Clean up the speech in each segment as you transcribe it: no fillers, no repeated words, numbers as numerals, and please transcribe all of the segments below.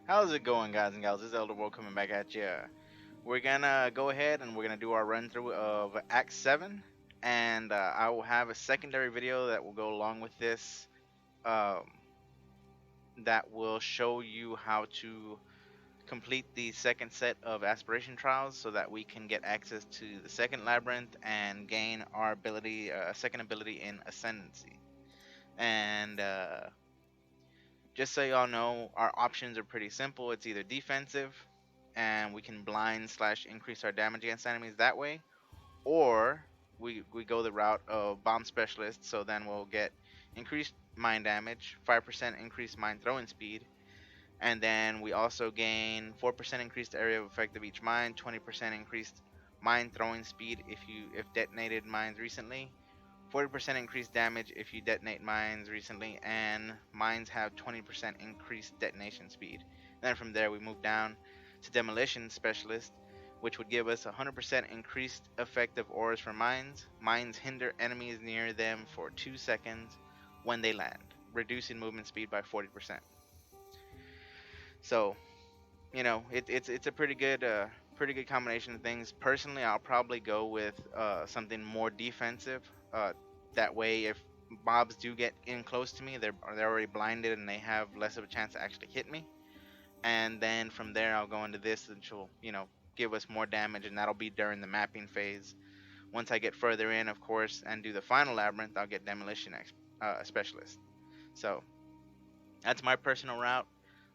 How's it going, guys and gals? This is Elderofwoe coming back at you. We're gonna go ahead and we're gonna do our run through of Act 7, and I will have a secondary video that will go along with this um, that will show you how to complete the second set of aspiration trials so that we can get access to the second labyrinth and gain our ability, second ability in Ascendancy. And just so y'all know, our options are pretty simple. It's either defensive, and we can blind slash increase our damage against enemies that way, or we go the route of bomb specialist. So then we'll get increased mine damage, 5% increased mine throwing speed, and then we also gain 4% increased area of effect of each mine, 20% increased mine throwing speed if detonated mines recently, 40% increased damage if you detonate mines recently, and mines have 20% increased detonation speed. Then from there, we move down to Demolition Specialist, which would give us 100% increased effective auras for mines. Mines hinder enemies near them for 2 seconds when they land, reducing movement speed by 40%. So, it's a pretty good combination of things. Personally, I'll probably go with something more defensive. Uh, that way, if mobs do get in close to me, they're already blinded and they have less of a chance to actually hit me. And then from there, I'll go into this, which will give us more damage, and that'll be during the mapping phase. Once I get further in, of course, and do the final labyrinth, I'll get specialist. So that's my personal route.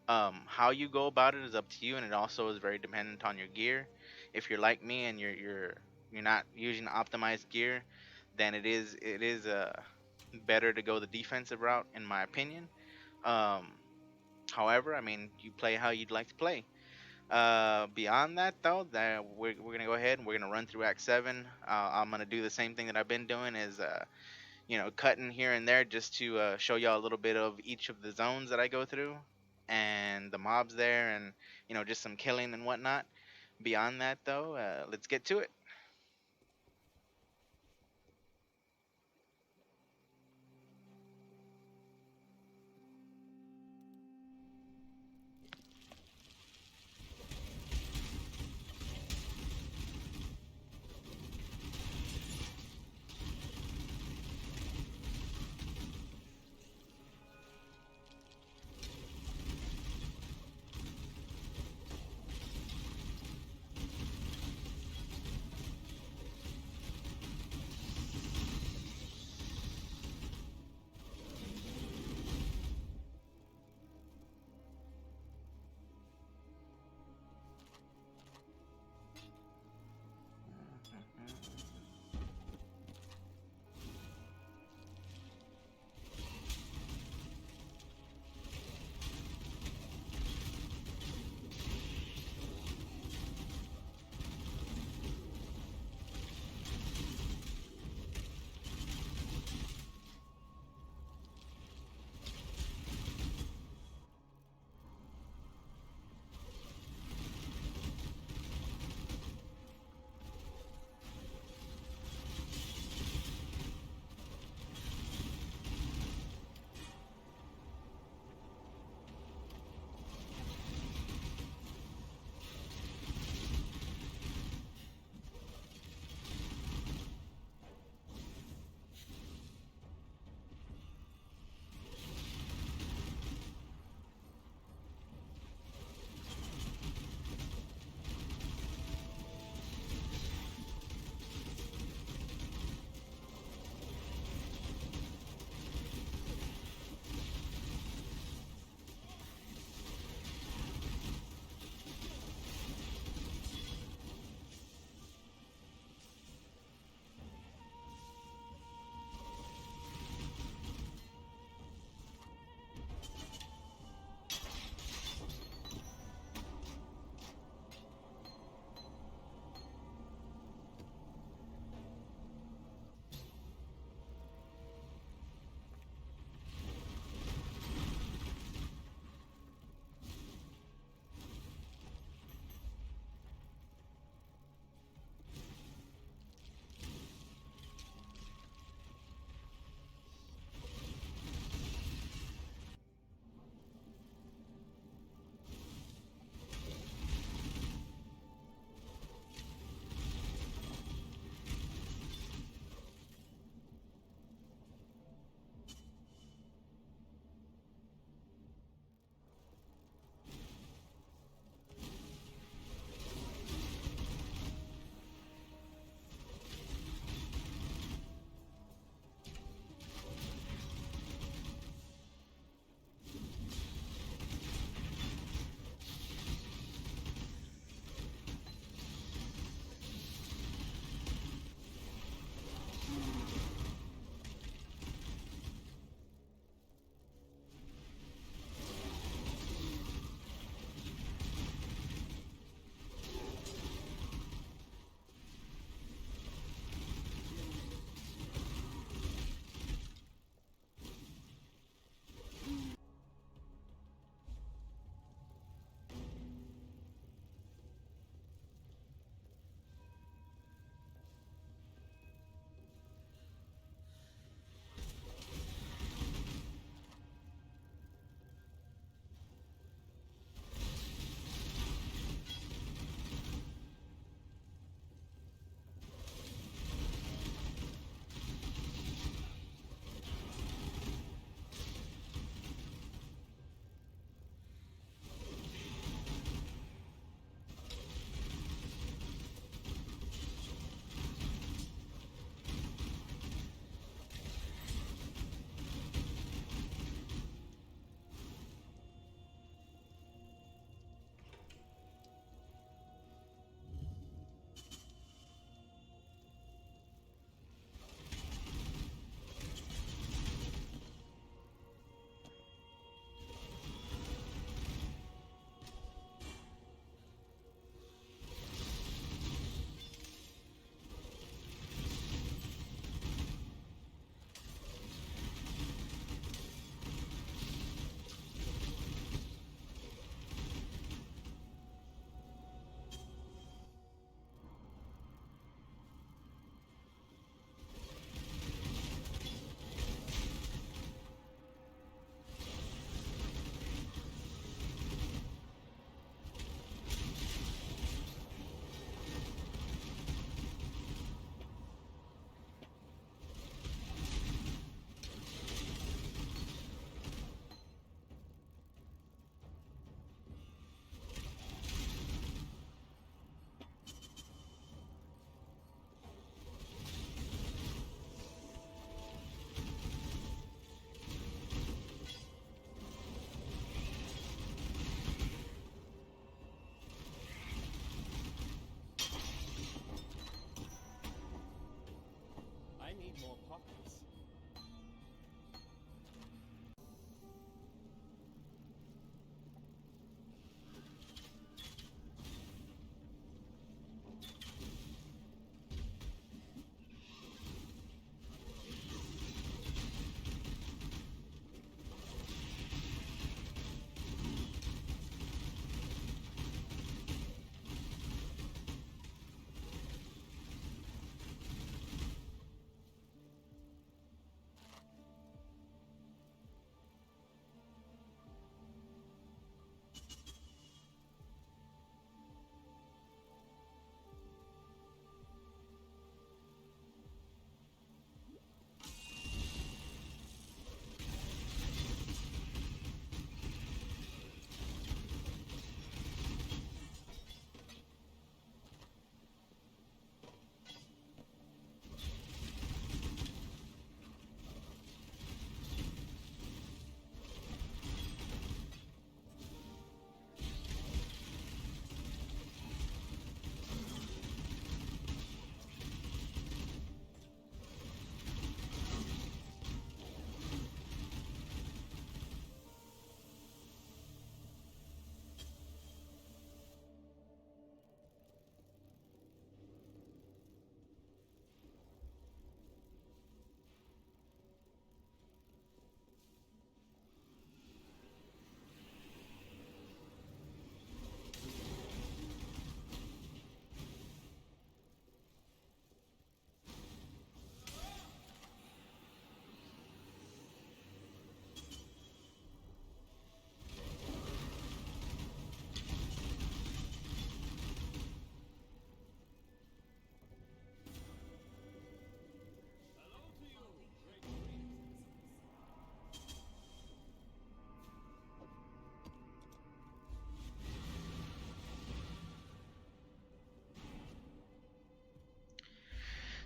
How you go about it is up to you, and it also is very dependent on your gear. If you're like me and you're not using optimized gear, then it is better to go the defensive route, in my opinion. Um, However, I mean, you play how you'd like to play. Beyond that, though, that we're gonna go ahead and we're gonna run through Act 7. I'm gonna do the same thing that I've been doing, is cutting here and there just to show y'all a little bit of each of the zones that I go through and the mobs there, and just some killing and whatnot. Beyond that, though, let's get to it.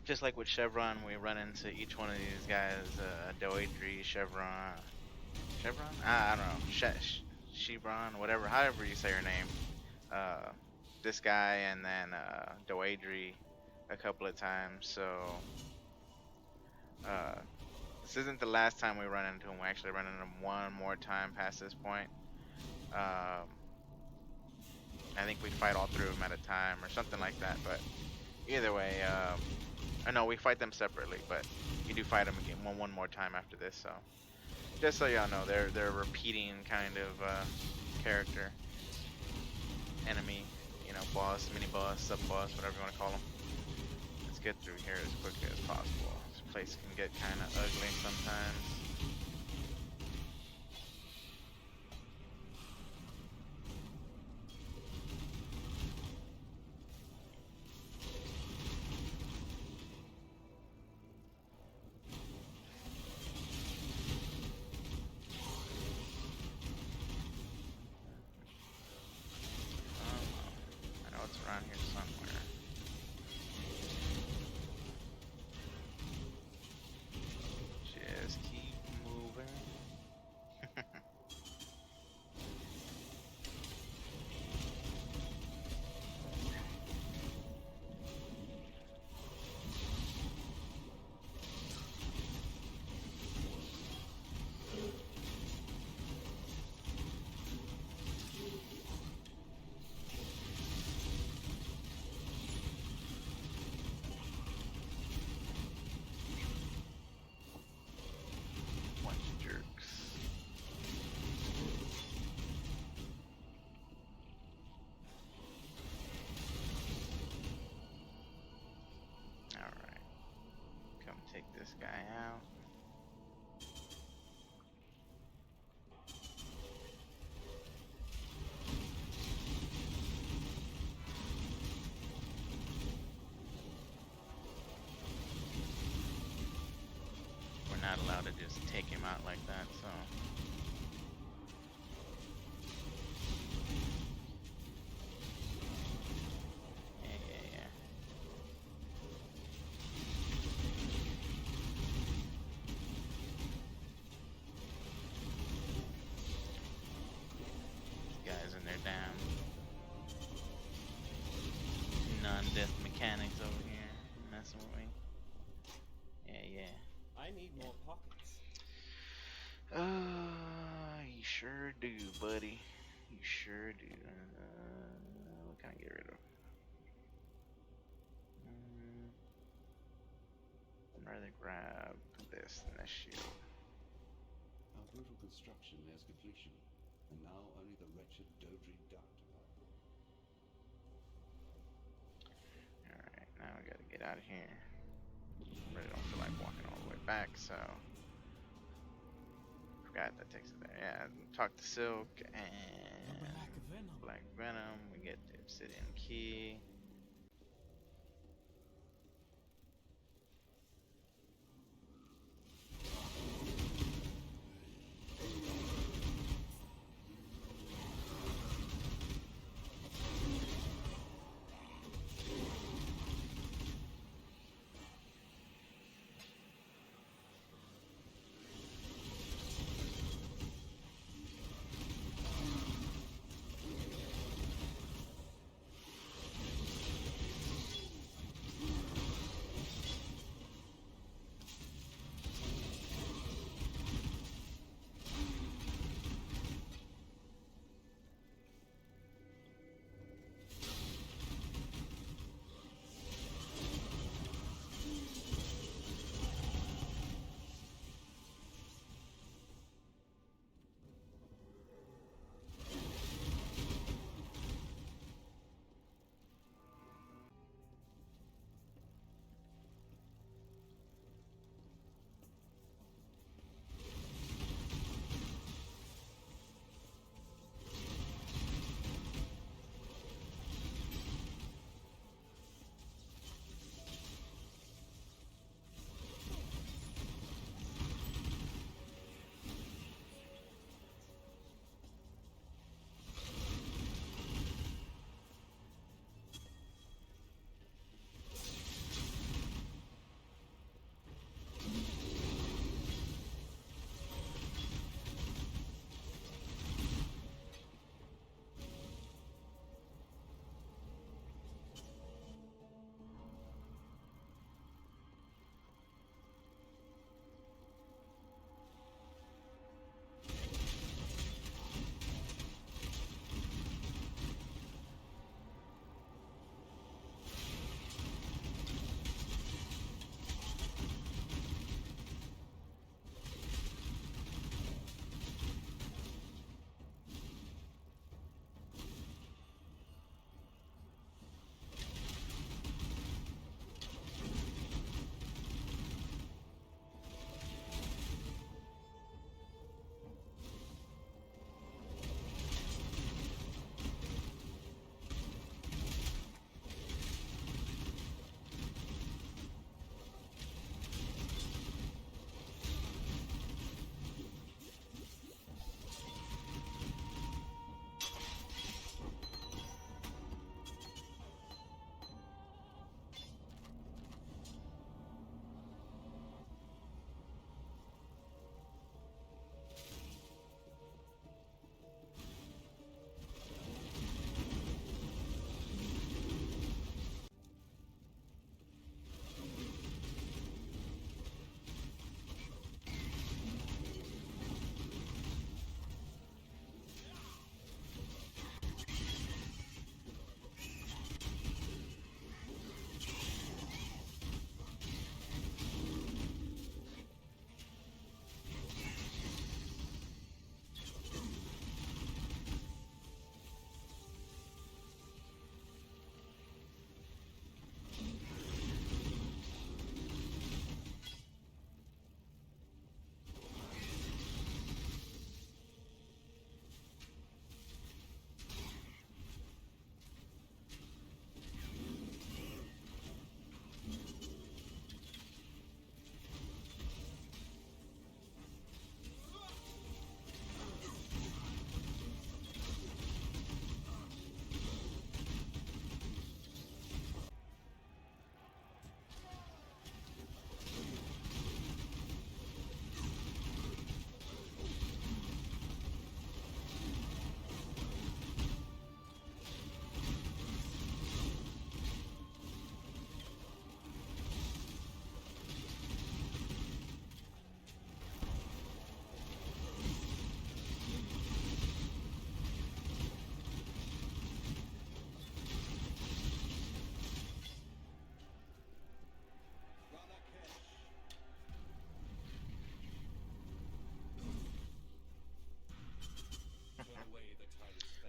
just like with Chevron, we run into each one of these guys, Doedry, Chevron? I don't know, Chevron, whatever, however you say her name. This guy and then Doedry a couple of times. So this isn't the last time we run into him. We actually run into him one more time past this point. I think we fight all through them at a time or something like that. But either way, I know we fight them separately, but you do fight them again one more time after this. So just so y'all know, they're a repeating kind of character, enemy, you know, boss, mini boss, sub boss, whatever you want to call them. Let's get through here as quickly as possible. This place can get kind of ugly sometimes. I know it's around here somewhere. Just keep moving. Bunch of jerks. Alright. Come take this guy out. We're not allowed to just take him out like that, so. Yeah. These guys in their damn non-death mechanics over here messing with me. Yeah. I need more pockets. You sure do, buddy. You sure do. What can I get rid of? I'd rather grab this than this shield. Our brutal construction nears completion, and now only the wretched Dodri duct to fight. Alright, now we gotta get out of here. Really don't feel like walking all the way back, so. Forgot that takes it there. Yeah, talk to Silk and Black Venom. We get the Obsidian Key.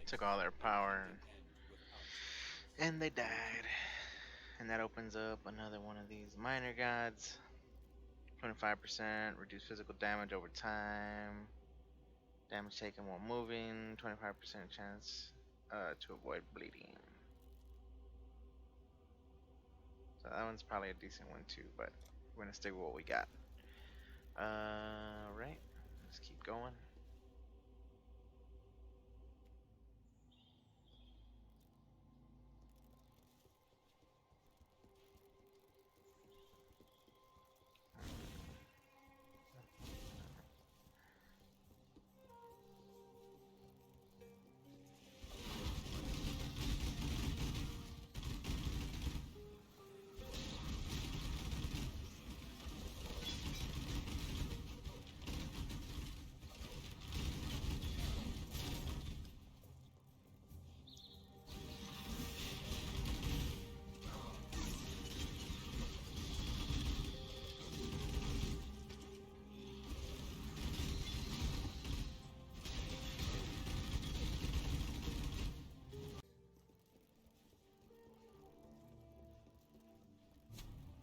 Took all their power and they died. And that opens up another one of these minor gods. 25% reduce physical damage over time. Damage taken while moving. 25% chance to avoid bleeding. So that one's probably a decent one too, but we're gonna stick with what we got. Right. Let's keep going.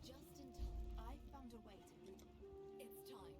Just in time. I found a way to loot. It's time.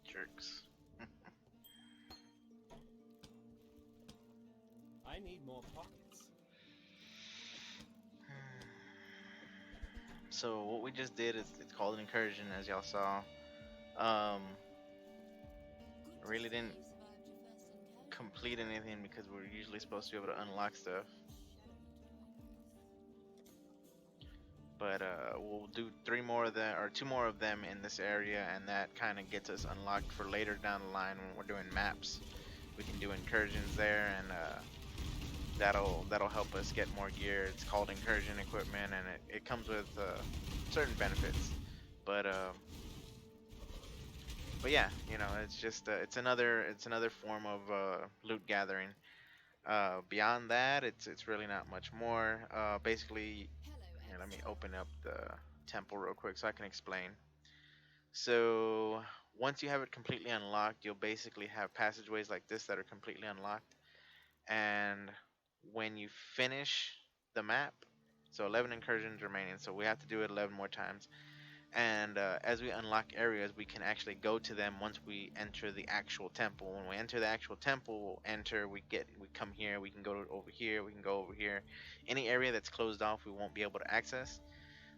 Jerks. I need more pockets. So what we just did is it's called an incursion, as y'all saw. Um, Good really to see didn't you survived your first incursion. complete anything because we're usually supposed to be able to unlock stuff. But we'll do three more of them or two more of them in this area, and that kind of gets us unlocked for later down the line when we're doing maps. We can do incursions there, and that'll help us get more gear. It's called incursion equipment, and it comes with certain benefits. But but yeah, you know, it's just it's another form of loot gathering. Beyond that, it's really not much more. Basically, Hello, here, let me X. open up the temple real quick so I can explain. So once you have it completely unlocked, you'll basically have passageways like this that are completely unlocked. And when you finish the map, so 11 incursions remaining, so we have to do it 11 more times. And as we unlock areas, we can actually go to them once we enter the actual temple. When we enter the actual temple, we'll enter, we come here, we can go over here, we can go over here. Any area that's closed off, we won't be able to access.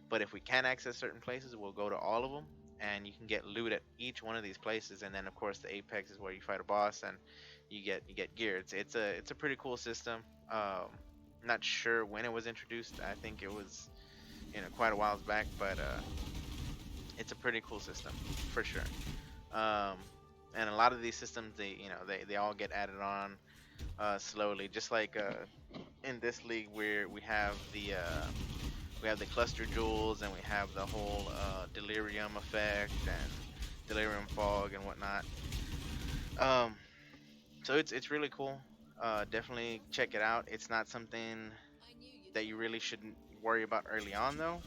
But if we can access certain places, we'll go to all of them, and you can get loot at each one of these places. And then of course the apex is where you fight a boss and you get gear. It's a pretty cool system. Not sure when it was introduced. I think it was quite a while back, but it's a pretty cool system for sure. Um, and a lot of these systems, they all get added on slowly, just like in this league where we have the cluster jewels, and we have the whole delirium effect and delirium fog and whatnot. Um, so it's really cool. Definitely check it out. It's not something I knew you'd that you love really it. shouldn't worry about early on though.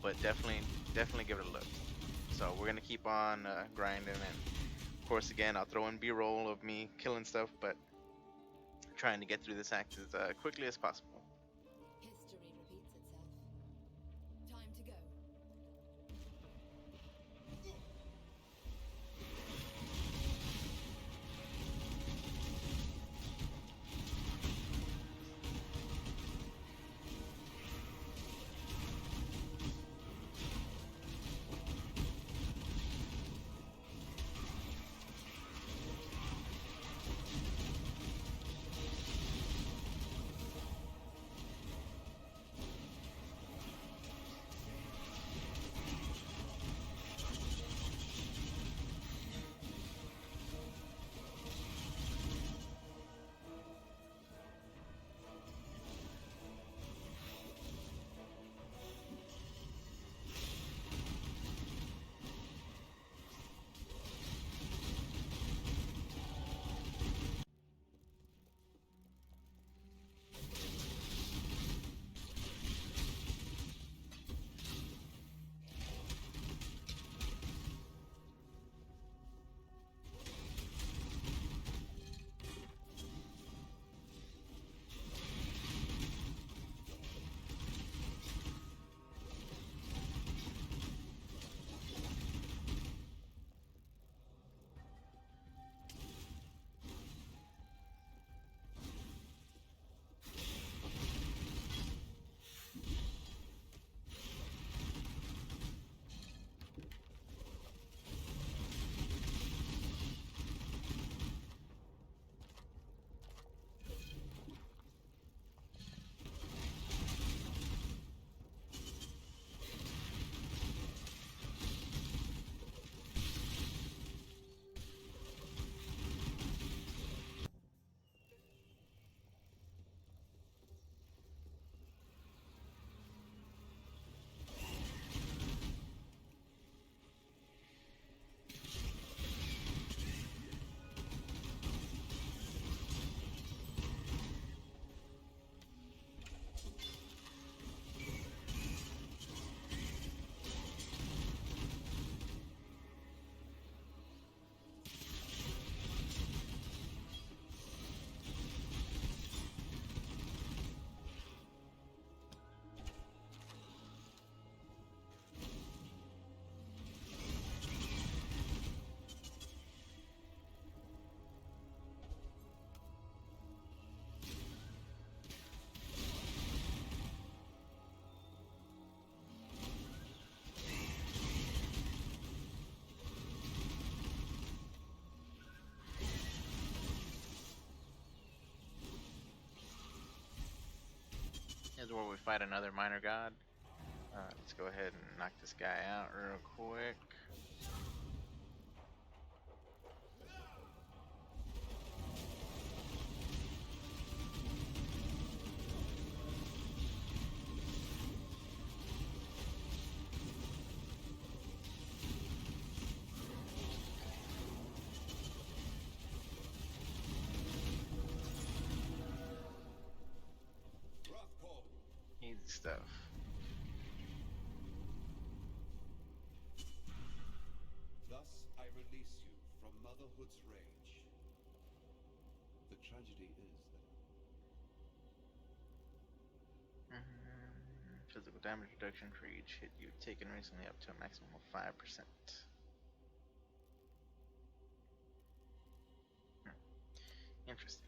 But definitely give it a look. So we're gonna keep on grinding, and of course, again, I'll throw in B-roll of me killing stuff, but trying to get through this act as quickly as possible. History repeats itself. Time to go. we fight another minor god. Let's go ahead and knock this guy out real quick. Easy stuff. Thus I release you from motherhood's rage. The tragedy is that Physical damage reduction for each hit you've taken recently up to a maximum of 5%. Interesting.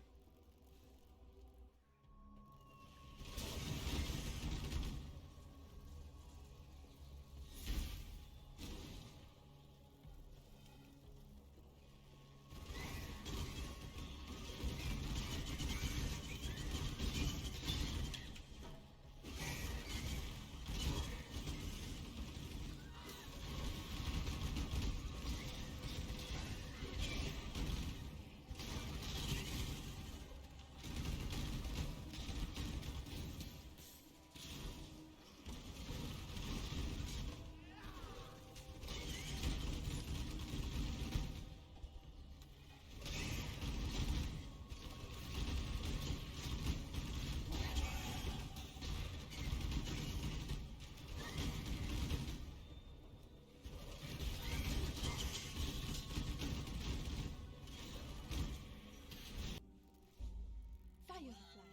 Firefly.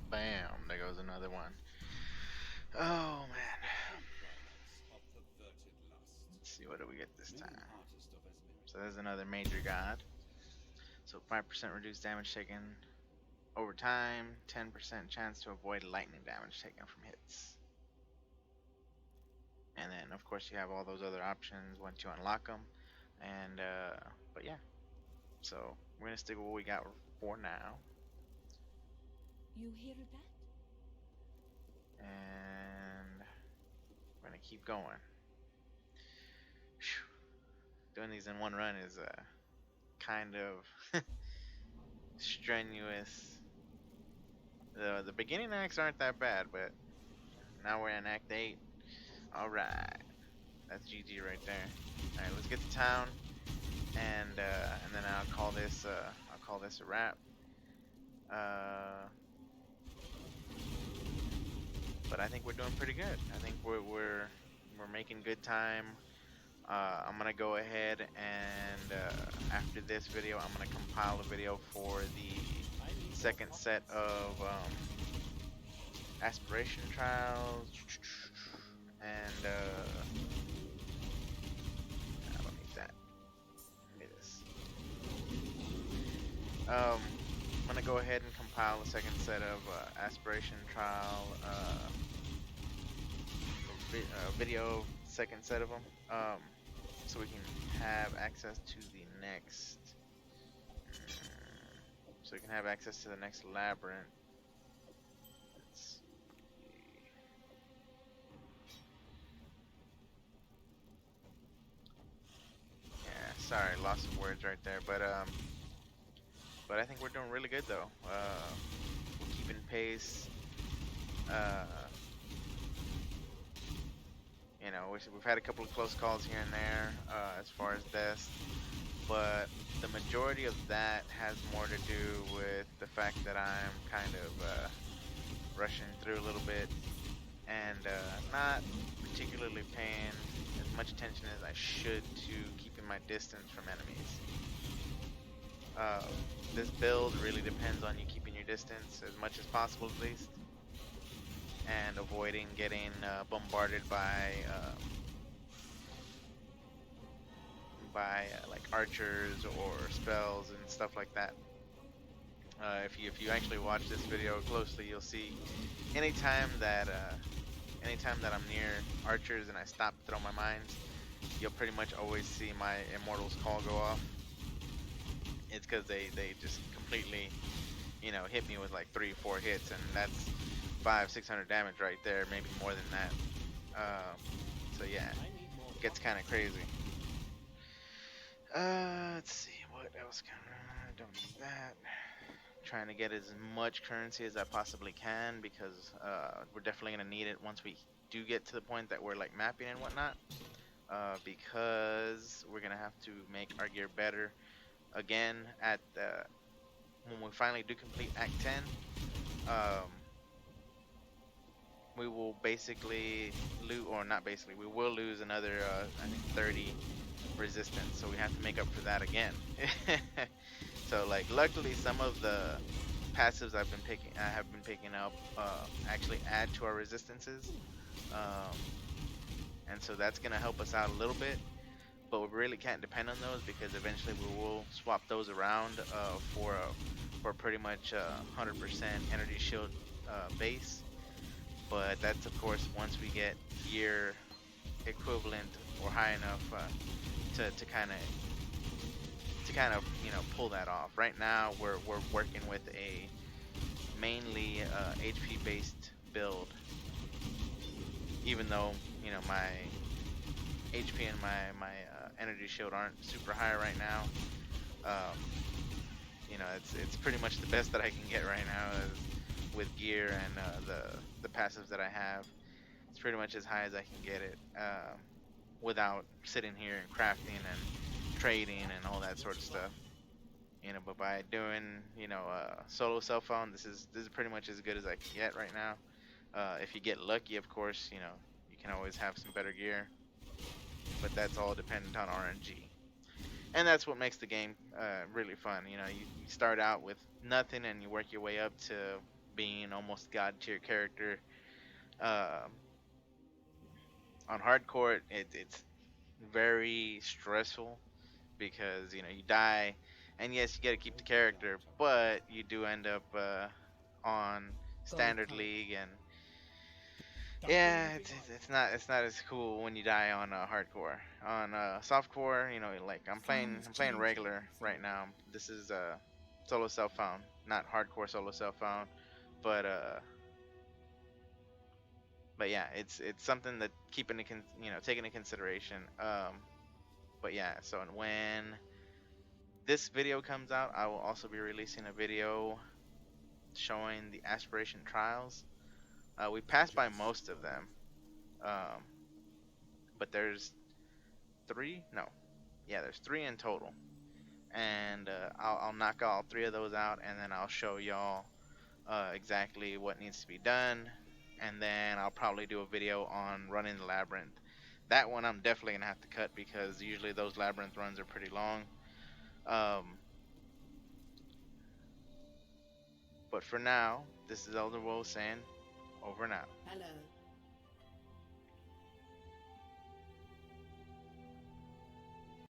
Bam, there goes another one. Oh man. of perverted lust. Let's see, what do we get this May time? the artist of Esmeralda. So there's another major god. So 5% reduced damage taken over time, 10% chance to avoid lightning damage taken from hits. And then of course you have all those other options once you unlock them. And but yeah. So we're gonna stick with what we got for now. You hear that? And we're gonna keep going. Whew. Doing these in one run is kind of strenuous. The beginning acts aren't that bad, but now we're in Act 8. All right, that's GG right there. All right, let's get to town, and then I'll call this a wrap. But I think we're doing pretty good. I think we're making good time. I'm gonna go ahead and after this video, I'm gonna compile a video for the second set of aspiration trials, and I don't need that. Give me this. I'm gonna go ahead and compile a second set of aspiration trial video, second set of them, so we can have access to the next. So we can have access to the next labyrinth. Let's see. Yeah, sorry, loss of words right there, but I think we're doing really good though. We're keeping pace. You know, we've had a couple of close calls here and there as far as deaths, but the majority of that has more to do with the fact that I'm kind of rushing through a little bit and not particularly paying as much attention as I should to keeping my distance from enemies. This build really depends on you keeping your distance as much as possible, at least, and avoiding getting bombarded by like archers or spells and stuff like that. If you actually watch this video closely, you'll see anytime that I'm near archers and I stop to throw my mines, you'll pretty much always see my Immortal's Call go off. It's because they just completely, you know, hit me with like 3-4 hits, and that's 500-600 damage right there, maybe more than that. So yeah, it gets kind of crazy. Let's see what else can I don't need that. Trying to get as much currency as I possibly can, because we're definitely gonna need it once we do get to the point that we're like mapping and whatnot. Because we're gonna have to make our gear better again at when we finally do complete Act 10. We will basically lose, or not basically, we will lose another I think 30 resistance, so we have to make up for that again. So like, luckily some of the passives I have been picking up actually add to our resistances, and so that's gonna help us out a little bit, but we really can't depend on those, because eventually we will swap those around for pretty much 100% energy shield base. But that's of course once we get gear equivalent or high enough to kind of you know, pull that off. Right now we're working with a mainly HP based build, even though, you know, my HP and my energy shield aren't super high right now. You know, it's pretty much the best that I can get right now is with gear and the passives that I have. It's pretty much as high as I can get it without sitting here and crafting and trading and all that sort of stuff. You know, but by doing, you know, solo cell phone, this is pretty much as good as I can get right now. If you get lucky, of course, you know, you can always have some better gear, but that's all dependent on RNG. And that's what makes the game really fun. You know, you start out with nothing and you work your way up to being almost god tier character. On hardcore, it's very stressful, because, you know, you die, and yes, you got to keep the character, but you do end up on standard league, and yeah, it's not as cool when you die on hardcore. On softcore, you know, like I'm playing regular right now. This is solo self found, not hardcore solo self found, but yeah, it's something that you know, taking into consideration. But yeah, so when this video comes out, I will also be releasing a video showing the aspiration trials. We passed by most of them, um, but there's three. No, yeah, there's three in total, and I'll knock all three of those out, and then I'll show y'all exactly what needs to be done, and then I'll probably do a video on running the labyrinth. That one I'm definitely gonna have to cut, because usually those labyrinth runs are pretty long. Um, But for now, this is Elderofwoe saying over and out. Hello.